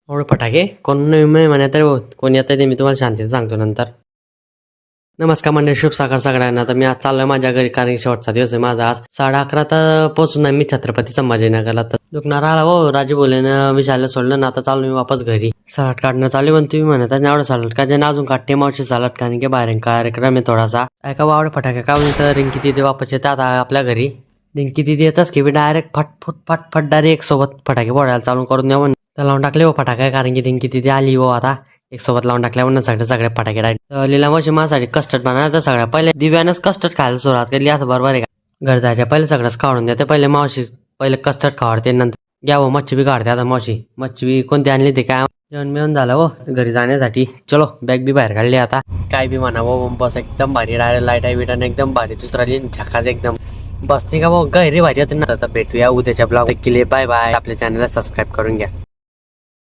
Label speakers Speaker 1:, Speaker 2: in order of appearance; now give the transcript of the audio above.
Speaker 1: एवढे फटाके कोण नाही म्हणा तर कोणी येतं ते मी तुम्हाला शांतीचं सांगतो नंतर. नमस्कार मंडळी, शुभ सकाळ सगळ्यांना. तर मी आज चाललोय माझ्या घरी, कारण शेवटचा दिवस आहे माझा. आज 11:30 तर पोहोचून आहे मी छत्रपती संभाजीनगरला. तर दुखणार आला हो, राजू बोले ना विशालला सोडलं ना, आता चालू मी वापस घरी. सलाड काढणं चालू पण तुम्ही म्हणत एवढं सलाड का ज्याने अजून काढते मावशी सलाड, कारण की बाहेर कार्यक्रम आहे थोडासा. एका वावडे फटाके का तर रिंकी तिथे वापस येतात आता आपल्या घरी. रिंकी तिथे येतच की डायरेक्ट फट डायरेक्ट एक सोबत फटाके फोडायला चालू करून द्या म्हणून तर लावून टाकले हो फटाके, कारण की रिंकी तिथे आली हो आता. एक सोबत लावून टाकल्यावर सगळे फटाके डायरेक्ट. लिला मावशी माझ्यासाठी कस्टर्ड बनवायला, तर सगळ्या पहिले दिव्यानंच कस्टर्ड खायला सुरुवात केली असं बरोबर आहे का. घर जायच्या पहिले सगळंच काढून देते, पहिले मावशी पहिले कस्टर्ड खावडते, नंतर घ्या हो मच्छी बी काढते आता मावशी. मच्छी बी कोणती आणली ते काय जेवण मिळून झालं हो घरी जाण्यासाठी. चलो बॅग बी बाहेर काढली आता. काय बी म्हणावं बस एकदम भारी लाईट आहे बिटाने एकदम भारी. दुसरा झकाच एकदम बसते का भाऊ गैरी भारी होते ना. आता भेटूया उद्याच्या ब्लॉग. Bye bye. आपल्या चॅनलला सबस्क्राईब करून घ्या.